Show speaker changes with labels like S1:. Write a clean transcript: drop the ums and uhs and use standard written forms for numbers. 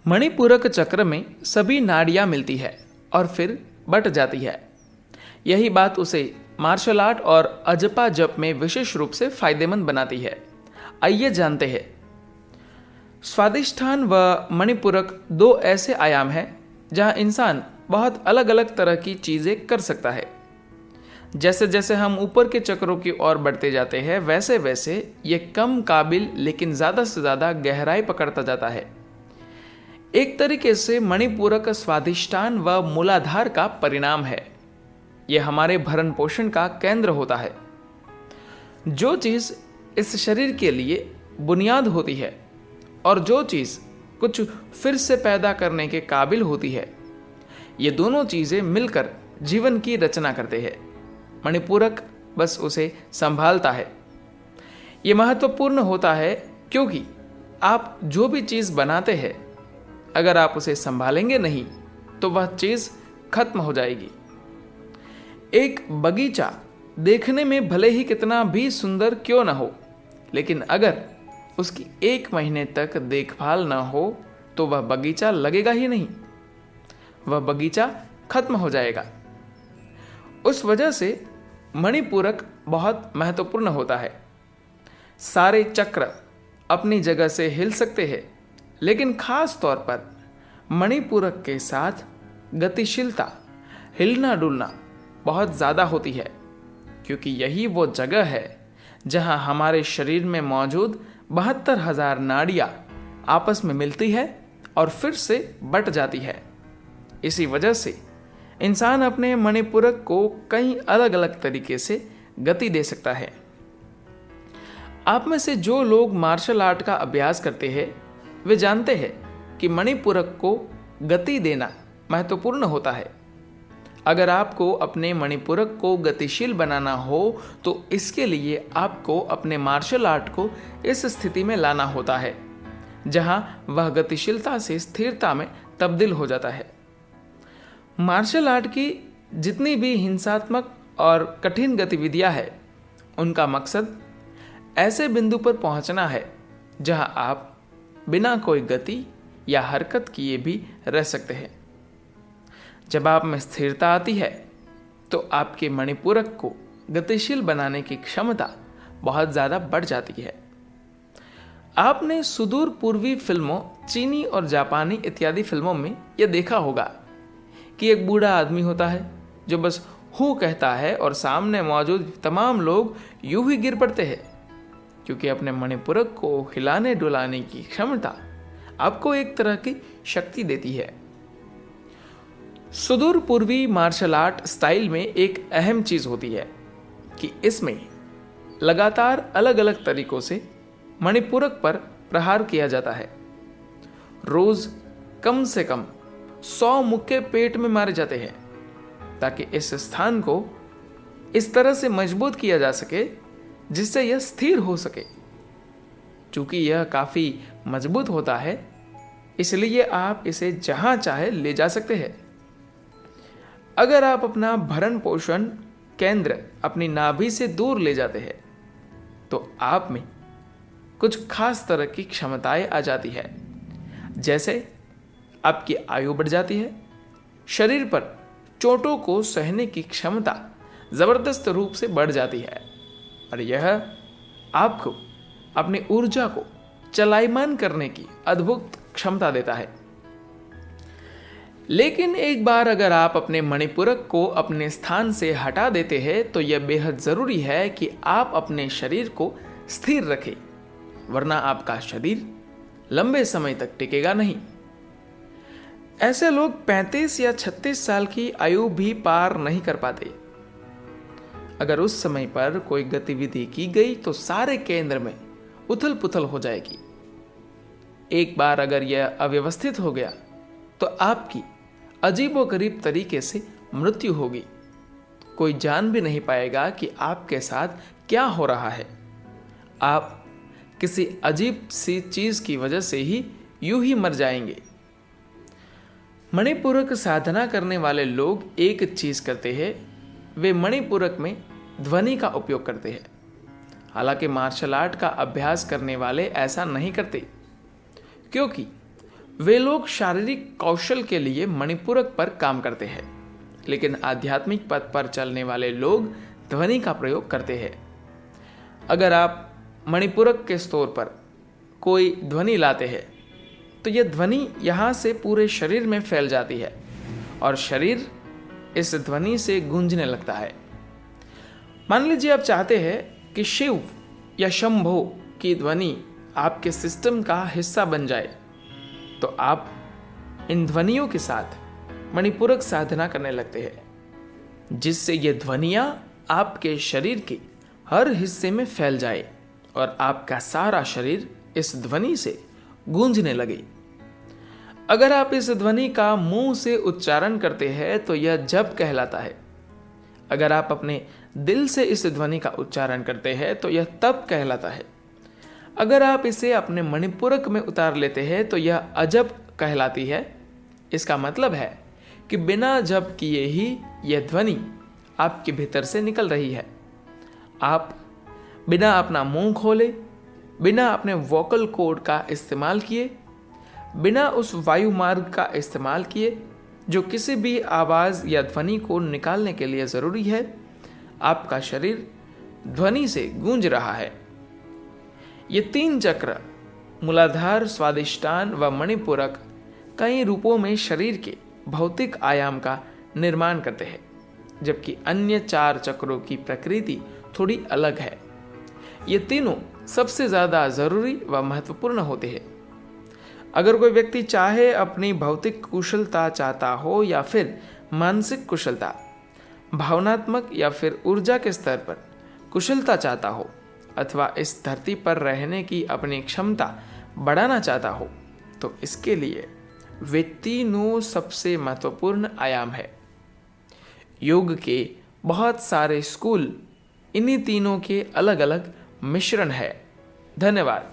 S1: मणिपूरक चक्र में सभी नाड़ियाँ मिलती है और फिर बट जाती है। यही बात उसे मार्शल आर्ट और अजपा जप में विशेष रूप से फायदेमंद बनाती है। आइए जानते हैं। स्वादिष्ठान व मणिपूरक दो ऐसे आयाम हैं जहां इंसान बहुत अलग अलग तरह की चीज़ें कर सकता है। जैसे जैसे हम ऊपर के चक्रों की ओर बढ़ते जाते हैं वैसे वैसे ये कम काबिल लेकिन ज़्यादा से ज़्यादा गहराई पकड़ता जाता है। एक तरीके से मणिपूरक स्वादिष्ठान व मूलाधार का परिणाम है। यह हमारे भरण पोषण का केंद्र होता है। जो चीज़ इस शरीर के लिए बुनियाद होती है और जो चीज़ कुछ फिर से पैदा करने के काबिल होती है, ये दोनों चीज़ें मिलकर जीवन की रचना करते हैं। मणिपूरक बस उसे संभालता है। ये महत्वपूर्ण होता है क्योंकि आप जो भी चीज़ बनाते हैं, अगर आप उसे संभालेंगे नहीं तो वह चीज़ खत्म हो जाएगी। एक बगीचा देखने में भले ही कितना भी सुंदर क्यों ना हो, लेकिन अगर उसकी 1 महीने तक देखभाल ना हो तो वह बगीचा लगेगा ही नहीं, वह बगीचा खत्म हो जाएगा। उस वजह से मणिपूरक बहुत महत्वपूर्ण होता है। सारे चक्र अपनी जगह से हिल सकते हैं, लेकिन खास तौर पर मणिपूरक के साथ गतिशीलता, हिलना डुलना बहुत ज़्यादा होती है, क्योंकि यही वो जगह है जहां हमारे शरीर में मौजूद 72,000 नाड़ियाँ आपस में मिलती है और फिर से बट जाती है। इसी वजह से इंसान अपने मणिपूरक को कई अलग अलग तरीके से गति दे सकता है। आप में से जो लोग मार्शल आर्ट का अभ्यास करते हैं वे जानते हैं कि मणिपूरक को गति देना महत्वपूर्ण होता है। अगर आपको अपने मणिपूरक को गतिशील बनाना हो तो इसके लिए आपको अपने मार्शल आर्ट को इस स्थिति में लाना होता है जहां वह गतिशीलता से स्थिरता में तब्दील हो जाता है। मार्शल आर्ट की जितनी भी हिंसात्मक और कठिन गतिविधियां हैं, उनका मकसद ऐसे बिंदु पर पहुंचना है जहां आप बिना कोई गति या हरकत किए भी रह सकते हैं। जब आप में स्थिरता आती है तो आपके मणिपूरक को गतिशील बनाने की क्षमता बहुत ज़्यादा बढ़ जाती है। आपने सुदूर पूर्वी फिल्मों, चीनी और जापानी इत्यादि फिल्मों में यह देखा होगा कि एक बूढ़ा आदमी होता है जो बस हू कहता है और सामने मौजूद तमाम लोग यूं ही गिर पड़ते हैं, क्योंकि अपने मणिपूरक को हिलाने डुलाने की क्षमता आपको एक तरह की शक्ति देती है। सुदूर पूर्वी मार्शल आर्ट स्टाइल में एक अहम चीज होती है कि इसमें लगातार अलग अलग तरीकों से मणिपूरक पर प्रहार किया जाता है। रोज कम से कम 100 मुक्के पेट में मारे जाते हैं ताकि इस स्थान को इस तरह से मजबूत किया जा सके जिससे यह स्थिर हो सके। चूंकि यह काफी मजबूत होता है, इसलिए आप इसे जहां चाहे ले जा सकते हैं। अगर आप अपना भरण पोषण केंद्र अपनी नाभि से दूर ले जाते हैं तो आप में कुछ खास तरह की क्षमताएं आ जाती है। जैसे आपकी आयु बढ़ जाती है, शरीर पर चोटों को सहने की क्षमता जबरदस्त रूप से बढ़ जाती है और यह आपको अपनी ऊर्जा को चलायमान करने की अद्भुत क्षमता देता है। लेकिन एक बार अगर आप अपने मणिपूरक को अपने स्थान से हटा देते हैं तो यह बेहद ज़रूरी है कि आप अपने शरीर को स्थिर रखें, वरना आपका शरीर लंबे समय तक टिकेगा नहीं। ऐसे लोग 35 या 36 साल की आयु भी पार नहीं कर पाते। अगर उस समय पर कोई गतिविधि की गई तो सारे केंद्र में उथल पुथल हो जाएगी। एक बार अगर यह अव्यवस्थित हो गया तो आपकी अजीबोगरीब तरीके से मृत्यु होगी। कोई जान भी नहीं पाएगा कि आपके साथ क्या हो रहा है। आप किसी अजीब सी चीज की वजह से ही यूं ही मर जाएंगे। मणिपूरक साधना करने वाले लोग एक चीज करते हैं, वे मणिपूरक में ध्वनि का उपयोग करते हैं। हालांकि मार्शल आर्ट का अभ्यास करने वाले ऐसा नहीं करते, क्योंकि वे लोग शारीरिक कौशल के लिए मणिपूरक पर काम करते हैं, लेकिन आध्यात्मिक पथ पर चलने वाले लोग ध्वनि का प्रयोग करते हैं। अगर आप मणिपूरक के स्तर पर कोई ध्वनि लाते हैं तो यह ध्वनि यहाँ से पूरे शरीर में फैल जाती है और शरीर इस ध्वनि से गूंजने लगता है। मान लीजिए आप चाहते हैं कि शिव या शंभो की ध्वनि आपके सिस्टम का हिस्सा बन जाए, तो आप इन ध्वनियों के साथ मणिपूरक साधना करने लगते हैं, जिससे ये ध्वनियाँ आपके शरीर के हर हिस्से में फैल जाए और आपका सारा शरीर इस ध्वनि से गूंजने लगे। अगर आप इस ध्वनि का मुंह से उच्चारण करते हैं तो यह जप कहलाता है। अगर आप अपने दिल से इस ध्वनि का उच्चारण करते हैं तो यह तप कहलाता है। अगर आप इसे अपने मणिपूरक में उतार लेते हैं तो यह अजप कहलाती है। इसका मतलब है कि बिना जप किए ही यह ध्वनि आपके भीतर से निकल रही है। आप बिना अपना मुंह खोले, बिना अपने वोकल कॉर्ड का इस्तेमाल किए, बिना उस वायु मार्ग का इस्तेमाल किए जो किसी भी आवाज़ या ध्वनि को निकालने के लिए ज़रूरी है, आपका शरीर ध्वनि से गूंज रहा है। ये 3 चक्र मूलाधार, स्वादिष्टान व मणिपूरक कई रूपों में शरीर के भौतिक आयाम का निर्माण करते हैं, जबकि अन्य 4 चक्रों की प्रकृति थोड़ी अलग है। ये तीनों सबसे ज़्यादा ज़रूरी व महत्वपूर्ण होते हैं। अगर कोई व्यक्ति चाहे अपनी भौतिक कुशलता चाहता हो या फिर मानसिक कुशलता, भावनात्मक या फिर ऊर्जा के स्तर पर कुशलता चाहता हो, अथवा इस धरती पर रहने की अपनी क्षमता बढ़ाना चाहता हो, तो इसके लिए वे तीनों सबसे महत्वपूर्ण आयाम है। योग के बहुत सारे स्कूल इन्हीं तीनों के अलग अलग मिश्रण है। धन्यवाद।